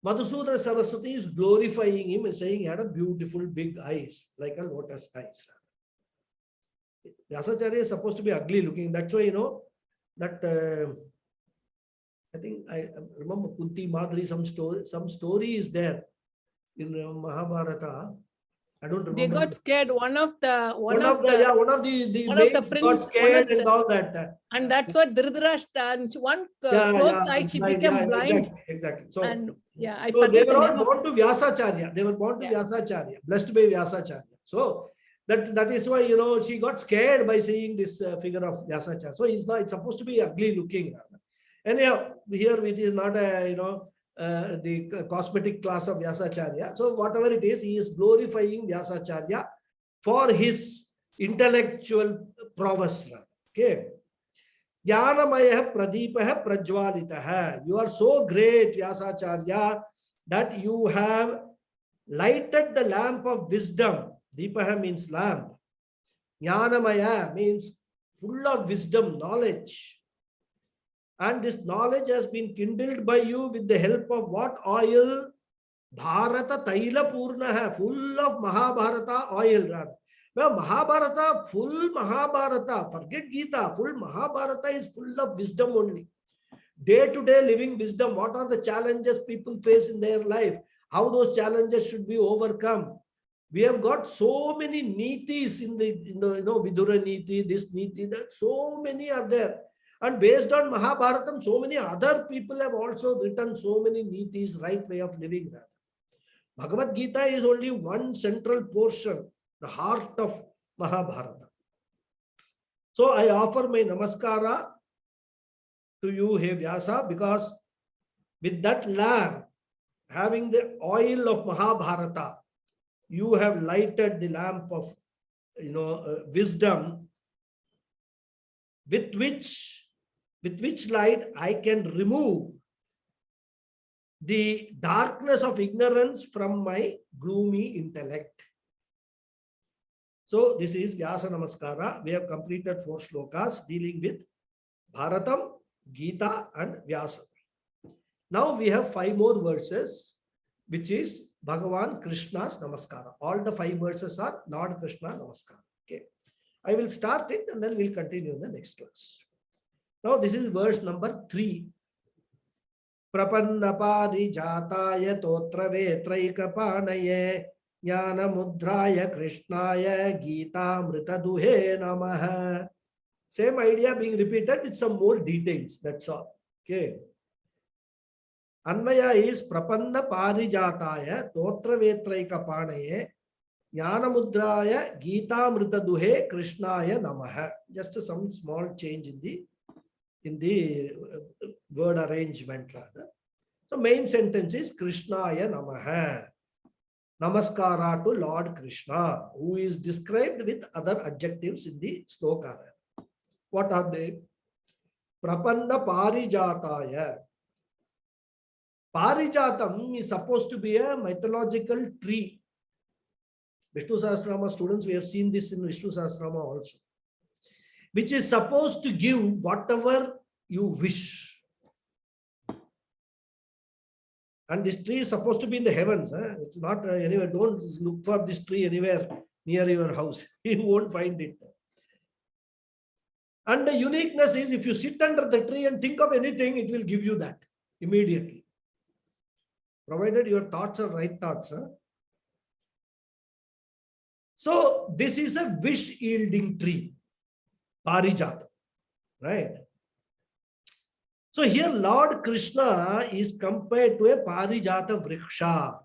Madhusudana Saraswati is glorifying him and saying he had a beautiful big eyes, like a lotus eyes. Vyasacharya is supposed to be ugly looking. That's why, that I think I remember Kunti Madri, some story is there in Mahabharata. I don't remember. They got scared. One of the maids got scared and all that. And that's what Dhritarashtra, one closed eye, she became blind. Exactly. So, and I so they forget were the all name born to Vyasacharya. They were born to Vyasacharya, blessed by Vyasacharya. So that is why, she got scared by seeing this figure of Vyasacharya. So it's supposed to be ugly looking. Anyhow, here it is not a, the cosmetic class of Vyasacharya. So whatever it is, he is glorifying Vyasacharya for his intellectual prowess. Okay. Jnanamaya Pradipaha Prajwalitaha. You are so great, Vyasacharya, that you have lighted the lamp of wisdom. Deepaha means lamp. Jnanamaya means full of wisdom, knowledge. And this knowledge has been kindled by you with the help of what oil? Bharata Taila Purnaha, full of Mahabharata oil. Well, Mahabharata, full Mahabharata, forget Gita, full Mahabharata is full of wisdom only. Day-to-day living wisdom, what are the challenges people face in their life? How those challenges should be overcome. We have got so many nitis in the Vidura niti, this niti, that so many are there. And based on Mahabharatam, so many other people have also written so many nitis, right way of living. Bhagavad Gita is only one central portion, the heart of Mahabharata. So I offer my namaskara to you, hey Vyasa, because with that lamp, having the oil of Mahabharata, you have lighted the lamp of wisdom, with which light I can remove the darkness of ignorance from my gloomy intellect. So this is Vyasa Namaskara. We have completed 4 shlokas dealing with Bharatam, Gita and Vyasa. Now we have 5 more verses, which is Bhagavan Krishna's Namaskara. All the 5 verses are Lord Krishna Namaskara. Okay. I will start it and then we'll continue in the next class. Now this is verse number 3 Prapanna parijataya totra vetraika panaye jnana mudraya krishnaya Gita mritaduhe namaha. Same idea being repeated with some more details. That's all. Okay. Anvaya is Prapanna parijataya totra vetraika panaye jnana mudraya Gita mritaduhe krishnaya namaha. Just some small change in the word arrangement rather. So main sentence is Krishnaya Namaha. Namaskara to Lord Krishna, who is described with other adjectives in the sloka. What are they? Prapanna Parijataya. Parijatam is supposed to be a mythological tree. Vishnu Sahasrama students, we have seen this in Vishnu Sahasrama also, which is supposed to give whatever you wish. And this tree is supposed to be in the heavens. It's not anywhere. Don't look for this tree anywhere near your house. You won't find it. And the uniqueness is if you sit under the tree and think of anything, it will give you that immediately. Provided your thoughts are right thoughts. So this is a wish yielding tree. Parijata. Right? So here Lord Krishna is compared to a Parijata Vriksha,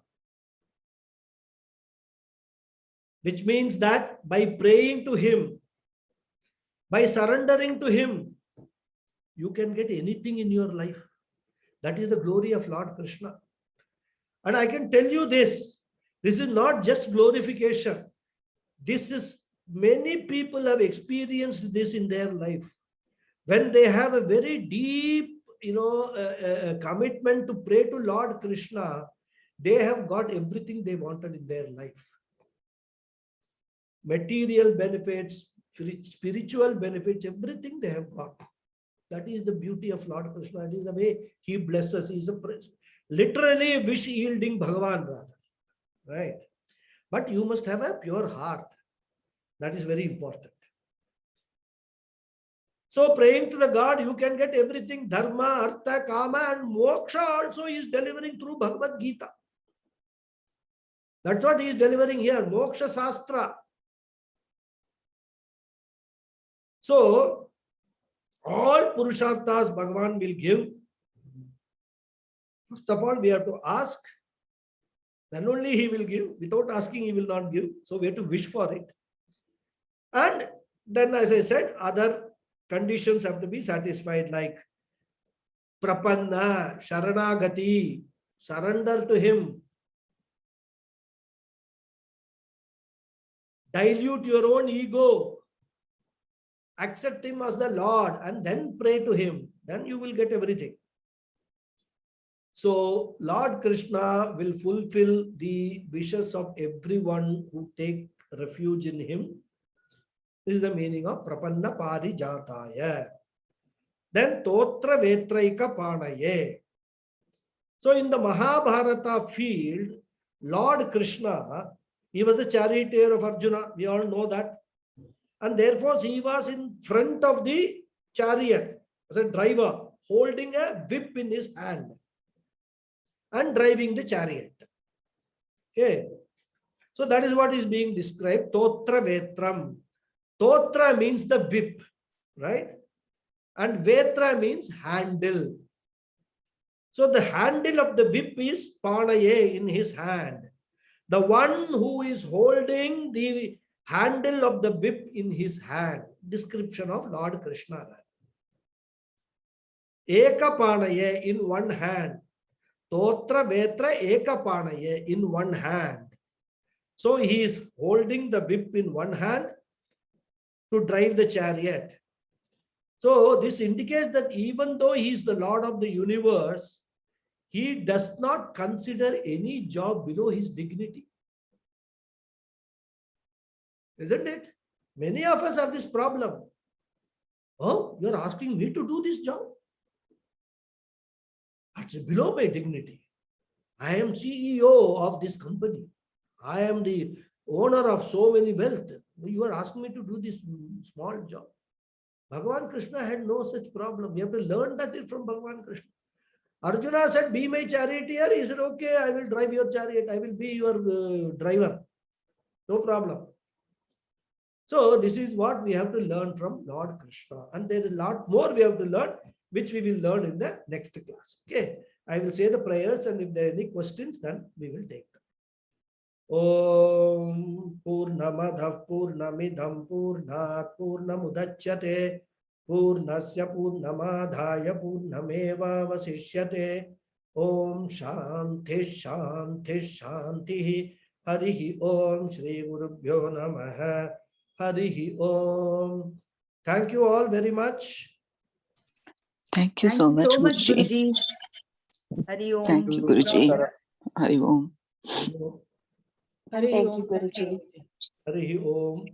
which means that by praying to him, by surrendering to him, you can get anything in your life. That is the glory of Lord Krishna. And I can tell you this is not just glorification. This is, many people have experienced this in their life. When they have a very deep, commitment to pray to Lord Krishna, they have got everything they wanted in their life. Material benefits, spiritual benefits, everything they have got. That is the beauty of Lord Krishna. That is the way he blesses. He is literally a wish yielding Bhagavan rather. Right? But you must have a pure heart. That is very important. So praying to the God, you can get everything. Dharma, Artha, Kama and Moksha also he is delivering through Bhagavad Gita. That's what he is delivering here. Moksha Sastra. So all Purusharthas Bhagavan will give. First of all, we have to ask. Then only he will give. Without asking, he will not give. So we have to wish for it. And then, as I said, other conditions have to be satisfied, like Prapanna, Sharanagati, surrender to him. Dilute your own ego. Accept him as the Lord and then pray to him. Then you will get everything. So Lord Krishna will fulfill the wishes of everyone who take refuge in him. This is the meaning of Prapanna Parijataya. Then Totra Vetraika Panaye. So in the Mahabharata field, Lord Krishna, he was the charioteer of Arjuna. We all know that. And therefore he was in front of the chariot as a driver, holding a whip in his hand and driving the chariot. Okay. So that is what is being described. Totra Vetram. Totra means the whip, right? And Vetra means handle. So the handle of the whip is Panaye in his hand. The one who is holding the handle of the whip in his hand. Description of Lord Krishna. Eka Panaye in one hand. Totra Vetra Eka Panaye in one hand. So he is holding the whip in one hand to drive the chariot. So this indicates that even though he is the Lord of the universe, he does not consider any job below his dignity. Isn't it? Many of us have this problem. Oh, you're asking me to do this job? That's below my dignity. I am CEO of this company. I am the owner of so many wealth. You are asking me to do this small job. Bhagavan Krishna had no such problem. We have to learn that from Bhagavan Krishna. Arjuna said, be my charioteer. He said, okay, I will drive your chariot. I will be your driver. No problem. So this is what we have to learn from Lord Krishna. And there is a lot more we have to learn, which we will learn in the next class. Okay. I will say the prayers, and if there are any questions, then we will take them. Om Purnamadav Purnamidam Purnat Purnamudachyate Purnasya Purnamadhaya Purnameva Vasishyate. Om Shanti Shanti Shanti. Harihi Om Shri Gurubhyo Namaha. Harihi Om. Thank you all very much. Thank you so much, Guruji. Guruji. Hari Om. Thank you, Guruji. Hari Om. Hari Thank Om. you, Guruji. Harihi Om.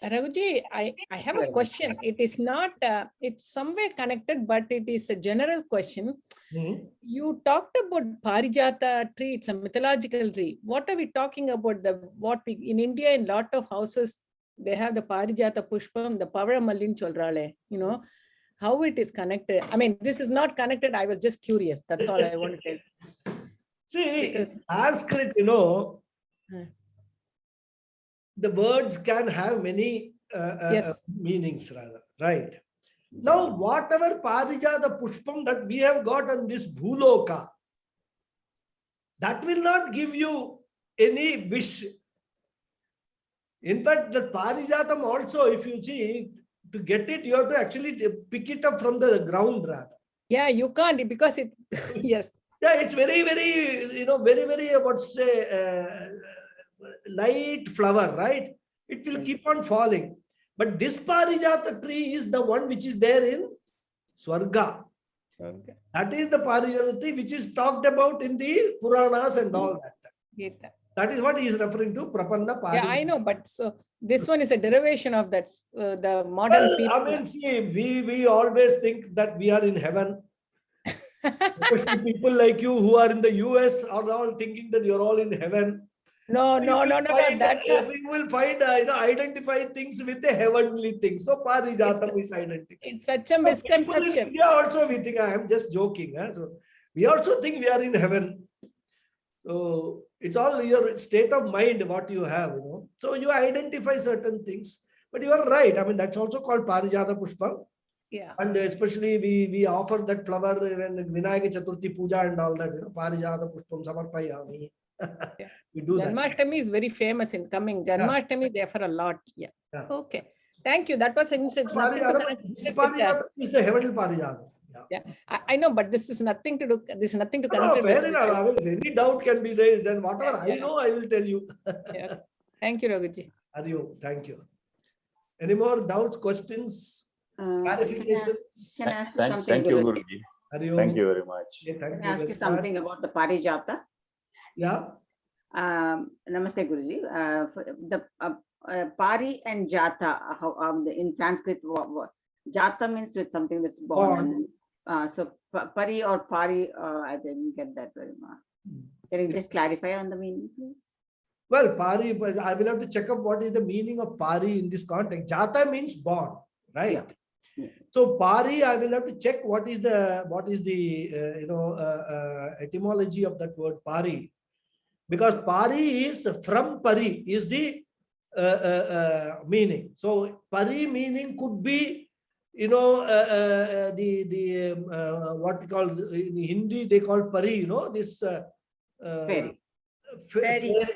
Raghuji, I have a question. It is not, it's somewhere connected, but it is a general question. You talked about Parijata tree. It's a mythological tree. What are we talking about? In India, in lot of houses, they have the Parijata Pushpam, the Pavaramallin Cholrale, how it is connected. I mean, this is not connected. I was just curious. That's all I want to tell. See, in Sanskrit, the words can have many Yes. meanings, rather, right? Now, whatever Parijata Pushpam that we have got on this Bhuloka, that will not give you any wish. In fact, the Parijatam also, if you see, to get it, you have to actually pick it up from the ground, rather. Yeah, you can't because it, yes. Yeah, it's very, very, very, what's say, light flower, right? It will keep on falling. But this Parijata tree is the one which is there in Swarga. Okay. That is the Parijata tree which is talked about in the Puranas and all that. Gita. That is what he is referring to, Prapanna Parijata. Yeah, I know, but so this one is a derivation of that, the modern people. I mean, see, we always think that we are in heaven. Especially people like you who are in the US are all thinking that you're all in heaven. No. That's We will find, identify things with the heavenly things. So Parijatam is identical. it's such a People in misconception. India also we think, I am just joking. So we also think we are in heaven. So it's all your state of mind, what you have, So you identify certain things. But you are right. I mean, that's also called Parijata Pushpa. Yeah. And especially we offer that flower when Vinayaka Chaturthi Puja and all that, Parijata Pushpam Samarpayami. Yeah. We do that. Janmashtami is very famous in coming. Janmashtami, therefore, a lot. Yeah. Okay. Thank you. That was nothing to This Parijata is the heavenly Parijata. Yeah, I know, but this is nothing to do. This is nothing to No, connect. fair enough. I mean, any doubt can be raised, and whatever I know, I will tell you. Yeah. Thank you, Raghuji. Hariyo, thank you. Any more doubts, questions, clarifications? Can I ask you something? Thank you, Guruji. Hariyo. Thank you very much. Okay, thank Can I ask you very something much. about the Parijata? Yeah. Namaste, Guruji. The Pari and Jata, in Sanskrit, Jata means with something that's born. So Pari or Pari, I didn't get that very much. Can you just clarify on the meaning, please? Well, Pari, I will have to check up what is the meaning of Pari in this context. Jata means born, right? Yeah. So Pari, I will have to check what is the etymology of that word Pari, because Pari is from Pari is the meaning. So Pari meaning could be what we call in Hindi they call Pari, this Fairy.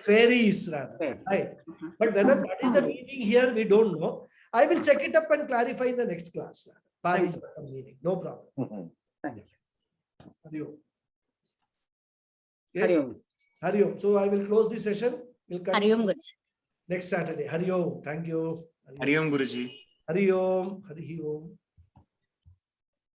fairies rather, Fairy. right? But whether that is the meaning here, we don't know. I will check it up and clarify in the next class. Pari meaning, no problem. Thank you. Hariyo. Hari Om. Hariyo. So I will close the session. We'll Hari Om, continue Guruji. next Saturday. Hariyo. Thank you. Hari Om, Guruji. Hariyo. Hariyo.